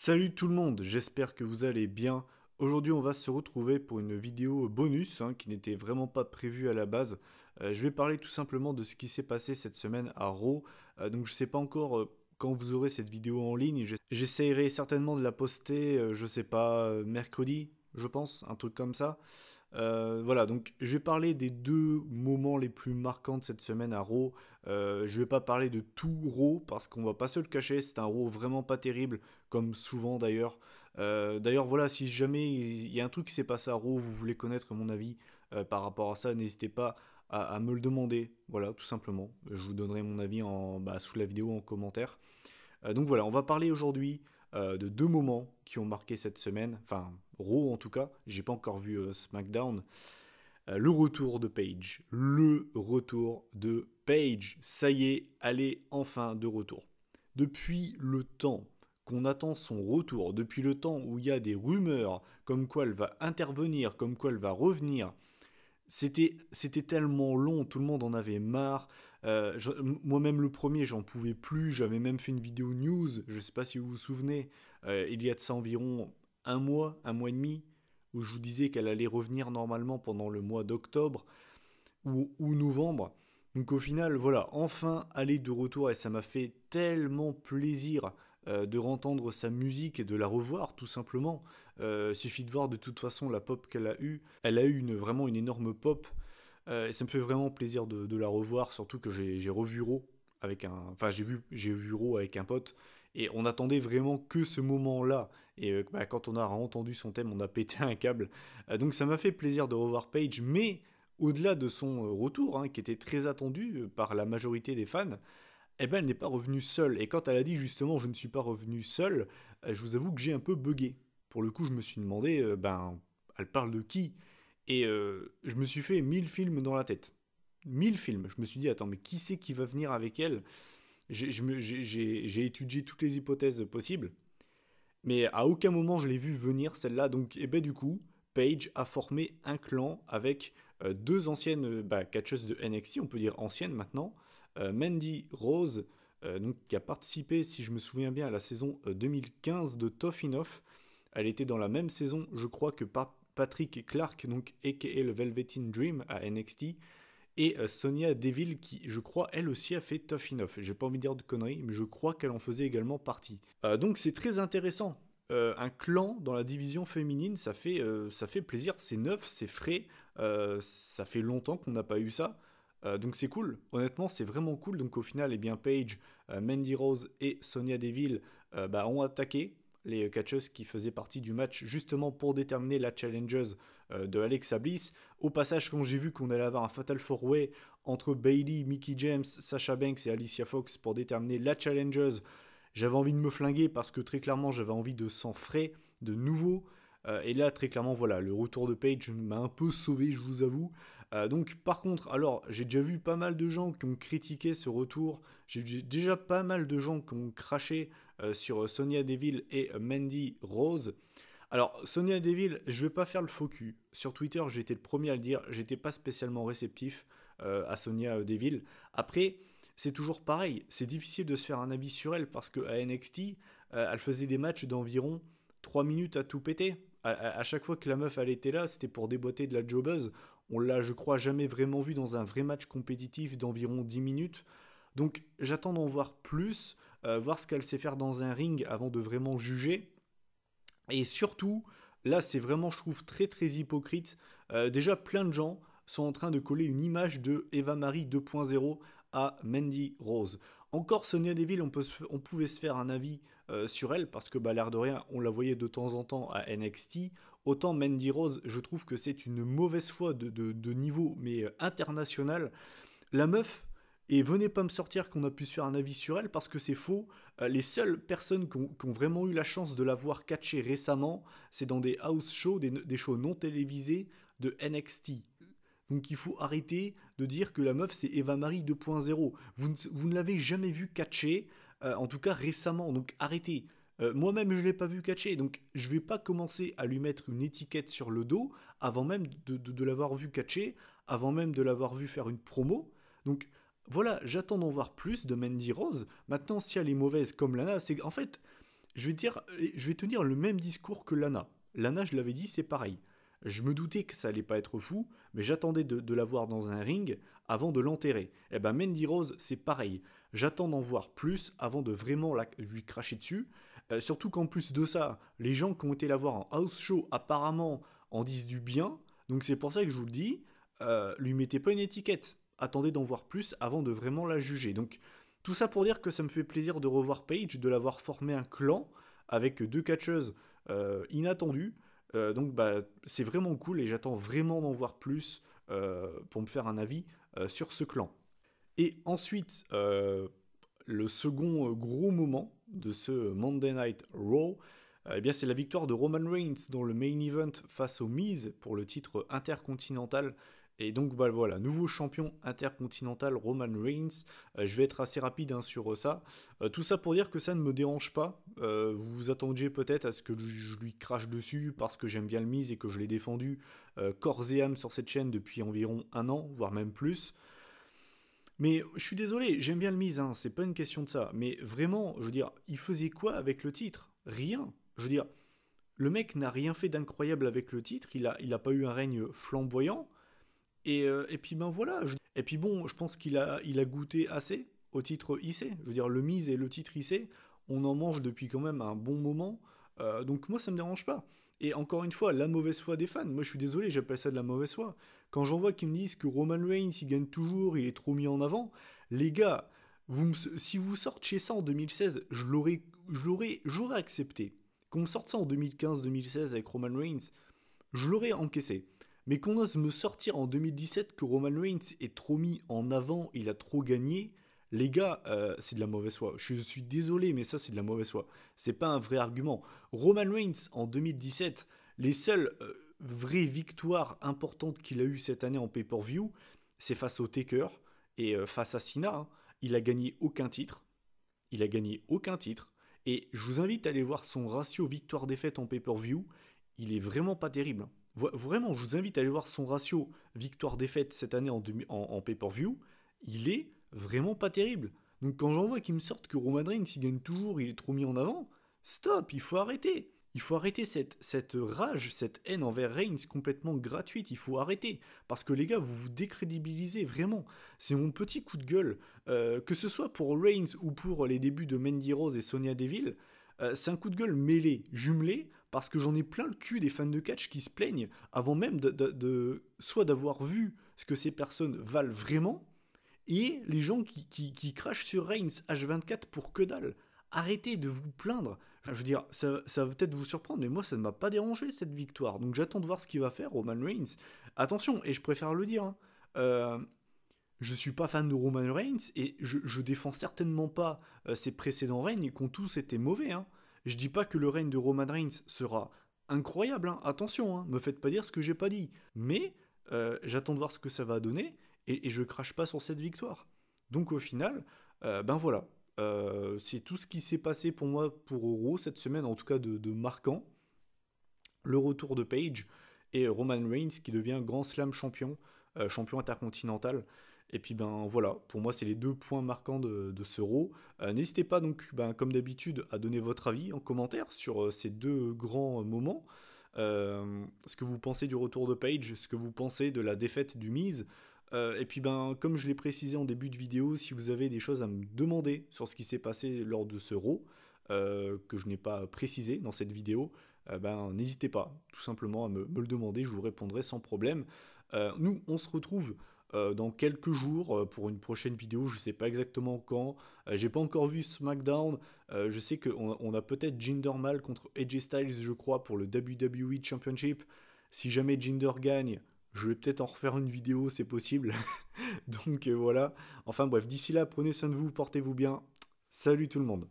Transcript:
Salut tout le monde, j'espère que vous allez bien. Aujourd'hui on va se retrouver pour une vidéo bonus qui n'était vraiment pas prévue à la base. Je vais parler tout simplement de ce qui s'est passé cette semaine à Raw. Donc je sais pas encore quand vous aurez cette vidéo en ligne. J'essayerai certainement de la poster, je sais pas, mercredi, je pense, un truc comme ça. Voilà, donc je vais parler des deux moments les plus marquants de cette semaine à Raw. Je vais pas parler de tout Raw parce qu'on va pas se le cacher, c'est un Raw vraiment pas terrible, comme souvent d'ailleurs. D'ailleurs, voilà, si jamais il y a un truc qui s'est passé à Raw, vous voulez connaître mon avis par rapport à ça, n'hésitez pas à me le demander. Voilà, tout simplement. Je vous donnerai mon avis sous la vidéo en commentaire. Donc voilà, on va parler aujourd'hui de deux moments qui ont marqué cette semaine, enfin Raw en tout cas, j'ai pas encore vu SmackDown. Le retour de Paige, ça y est, elle est enfin de retour. Depuis le temps qu'on attend son retour, depuis le temps où il y a des rumeurs comme quoi elle va intervenir, comme quoi elle va revenir, c'était tellement long, tout le monde en avait marre. Moi-même le premier, j'en pouvais plus. J'avais même fait une vidéo news, je sais pas si vous vous souvenez, il y a de ça environ un mois et demi, où je vous disais qu'elle allait revenir normalement pendant le mois d'octobre ou novembre. Donc au final, voilà, enfin elle est de retour et ça m'a fait tellement plaisir de entendre sa musique et de la revoir tout simplement. Suffit de voir de toute façon la pop qu'elle a eue. Elle a eu vraiment une énorme pop. Et ça me fait vraiment plaisir de la revoir, surtout que j'ai revu Raw avec un, enfin j'ai vu Raw avec un pote et on attendait vraiment que ce moment-là. Et quand on a entendu son thème, on a pété un câble. Donc ça m'a fait plaisir de revoir Paige, mais au-delà de son retour, qui était très attendu par la majorité des fans, eh ben elle n'est pas revenue seule. Et quand elle a dit justement je ne suis pas revenue seule, je vous avoue que j'ai un peu bugué. Pour le coup, je me suis demandé, elle parle de qui? Et je me suis fait 1000 films dans la tête. 1000 films. Je me suis dit, attends, mais qui c'est qui va venir avec elle? J'ai étudié toutes les hypothèses possibles, mais à aucun moment je l'ai vu venir celle-là. Donc, et ben du coup, Paige a formé un clan avec deux anciennes catcheuses de NXT, on peut dire anciennes maintenant. Mandy Rose, donc, qui a participé, si je me souviens bien, à la saison 2015 de Tough Enough. Elle était dans la même saison, je crois, que Patrick Clark, donc aka le Velveteen Dream à NXT, et Sonia Deville, qui, je crois, elle aussi a fait Tough Enough. J'ai pas envie de dire de conneries, mais je crois qu'elle en faisait également partie. Donc c'est très intéressant. Un clan dans la division féminine, ça fait plaisir, c'est neuf, c'est frais, ça fait longtemps qu'on n'a pas eu ça. Donc c'est cool, honnêtement c'est vraiment cool. Donc au final, eh bien, Paige, Mandy Rose et Sonia Deville ont attaqué les catcheuses qui faisaient partie du match justement pour déterminer la challengeuse de Alexa Bliss. Au passage, quand j'ai vu qu'on allait avoir un Fatal 4-Way entre Bayley, Mickie James, Sasha Banks et Alicia Fox pour déterminer la challengeuse, j'avais envie de me flinguer parce que très clairement j'avais envie de sang frais, de nouveau. Et là, très clairement, voilà, le retour de Paige m'a un peu sauvé, je vous avoue. Donc, par contre, alors, j'ai déjà vu pas mal de gens qui ont critiqué ce retour. J'ai déjà pas mal de gens qui ont craché sur Sonia Deville et Mandy Rose. Alors, Sonia Deville, je vais pas faire le faux cul. Sur Twitter, j'ai été le premier à le dire, j'étais pas spécialement réceptif à Sonia Deville. Après, c'est toujours pareil, c'est difficile de se faire un avis sur elle parce qu'à NXT, elle faisait des matchs d'environ 3 minutes à tout péter. À chaque fois que la meuf elle était là, c'était pour déboîter de la jobbeuse. On l'a, je crois, jamais vraiment vu dans un vrai match compétitif d'environ 10 minutes. Donc j'attends d'en voir plus, voir ce qu'elle sait faire dans un ring avant de vraiment juger. Et surtout, là, c'est vraiment, je trouve, très très hypocrite. Déjà, plein de gens sont en train de coller une image de Eva Marie 2.0 à Mandy Rose. Encore Sonia Deville, on pouvait se faire un avis sur elle parce que, l'air de rien, on la voyait de temps en temps à NXT. Autant Mandy Rose, je trouve que c'est une mauvaise foi de niveau, mais international. La meuf, et venez pas me sortir qu'on a pu se faire un avis sur elle parce que c'est faux. Les seules personnes qui ont vraiment eu la chance de la voir catcher récemment, c'est dans des house shows, des shows non télévisés de NXT. Donc il faut arrêter de dire que la meuf c'est Eva Marie 2.0. Vous ne l'avez jamais vu catcher, en tout cas récemment, donc arrêtez. Moi-même je ne l'ai pas vu catcher, donc je ne vais pas commencer à lui mettre une étiquette sur le dos avant même de l'avoir vu catcher, avant même de l'avoir vu faire une promo. Donc voilà, j'attends d'en voir plus de Mandy Rose. Maintenant, si elle est mauvaise comme Lana, c'est en fait, je vais tenir le même discours que Lana. Lana, je l'avais dit, c'est pareil. Je me doutais que ça allait pas être fou, mais j'attendais de la voir dans un ring avant de l'enterrer. Et ben Mandy Rose, c'est pareil. J'attends d'en voir plus avant de vraiment lui cracher dessus. Surtout qu'en plus de ça, les gens qui ont été la voir en house show apparemment en disent du bien. Donc c'est pour ça que je vous le dis, lui mettez pas une étiquette. Attendez d'en voir plus avant de vraiment la juger. Donc tout ça pour dire que ça me fait plaisir de revoir Paige, de l'avoir formé un clan avec deux catcheuses inattendues. Donc bah, c'est vraiment cool et j'attends vraiment d'en voir plus pour me faire un avis sur ce clan. Et ensuite, le second gros moment de ce Monday Night Raw, eh bien c'est la victoire de Roman Reigns dans le main event face au Miz pour le titre intercontinental. Et donc bah, voilà, nouveau champion intercontinental Roman Reigns. Je vais être assez rapide sur ça. Tout ça pour dire que ça ne me dérange pas. Vous vous attendiez peut-être à ce que je lui crache dessus parce que j'aime bien le Miz et que je l'ai défendu corps et âme sur cette chaîne depuis environ un an, voire même plus. Mais je suis désolé, j'aime bien le Miz, hein, c'est pas une question de ça. Mais vraiment, je veux dire, il faisait quoi avec le titre? Rien. Je veux dire, le mec n'a rien fait d'incroyable avec le titre, il a pas eu un règne flamboyant. Et puis ben voilà. Et puis bon, je pense qu'il a goûté assez au titre IC. Je veux dire, le Miz et le titre IC, on en mange depuis quand même un bon moment. Donc moi, ça me dérange pas. Et encore une fois, la mauvaise foi des fans. Moi, je suis désolé, j'appelle ça de la mauvaise foi. Quand j'en vois qui me disent que Roman Reigns, il gagne toujours, il est trop mis en avant, les gars, si vous sortiez ça en 2016, j'aurais accepté. Qu'on me sorte ça en 2015-2016 avec Roman Reigns, je l'aurais encaissé. Mais qu'on ose me sortir en 2017 que Roman Reigns est trop mis en avant, il a trop gagné, les gars, c'est de la mauvaise foi. Je suis désolé, mais ça, c'est de la mauvaise foi. C'est pas un vrai argument. Roman Reigns, en 2017, les seules vraies victoires importantes qu'il a eues cette année en pay-per-view, c'est face au Taker et face à Cena. Hein. Il a gagné aucun titre. Il a gagné aucun titre. Et je vous invite à aller voir son ratio victoire-défaite en pay-per-view. Il est vraiment pas terrible. Hein. Vraiment, je vous invite à aller voir son ratio victoire-défaite cette année en pay-per-view. Il est vraiment pas terrible. Donc quand j'en vois qu'ils me sortent que Roman Reigns, il gagne toujours, il est trop mis en avant, stop, il faut arrêter. Il faut arrêter cette rage, cette haine envers Reigns complètement gratuite. Il faut arrêter. Parce que les gars, vous vous décrédibilisez vraiment. C'est mon petit coup de gueule. Que ce soit pour Reigns ou pour les débuts de Mandy Rose et Sonya Deville, c'est un coup de gueule mêlé, jumelé, parce que j'en ai plein le cul des fans de catch qui se plaignent avant même soit d'avoir vu ce que ces personnes valent vraiment, et les gens qui crachent sur Reigns H24 pour que dalle. Arrêtez de vous plaindre. Je veux dire, ça va peut-être vous surprendre, mais moi, ça ne m'a pas dérangé, cette victoire. Donc j'attends de voir ce qu'il va faire, Roman Reigns. Attention, et je préfère le dire, hein, je suis pas fan de Roman Reigns, et je défends certainement pas ses précédents règnes, qui ont tous été mauvais. Hein. Je dis pas que le règne de Roman Reigns sera incroyable, hein. Attention, hein, me faites pas dire ce que j'ai pas dit. Mais j'attends de voir ce que ça va donner, et je crache pas sur cette victoire. Donc au final, ben voilà. C'est tout ce qui s'est passé pour moi pour Euro cette semaine, en tout cas de marquant. Le retour de Paige et Roman Reigns qui devient Grand Slam champion, champion intercontinental. Et puis ben voilà, pour moi c'est les deux points marquants de ce Raw. N'hésitez pas donc, ben, comme d'habitude, à donner votre avis en commentaire sur ces deux grands moments. Ce que vous pensez du retour de Paige, ce que vous pensez de la défaite du Miz. Et puis ben, comme je l'ai précisé en début de vidéo, si vous avez des choses à me demander sur ce qui s'est passé lors de ce Raw, que je n'ai pas précisé dans cette vidéo, ben, n'hésitez pas tout simplement à me le demander, je vous répondrai sans problème. Nous, on se retrouve dans quelques jours pour une prochaine vidéo, je ne sais pas exactement quand, j'ai pas encore vu SmackDown, je sais qu'on a peut-être Jinder Mahal contre AJ Styles je crois pour le WWE Championship, si jamais Jinder gagne, je vais peut-être en refaire une vidéo, c'est possible, donc voilà, enfin bref, d'ici là, prenez soin de vous, portez-vous bien, salut tout le monde.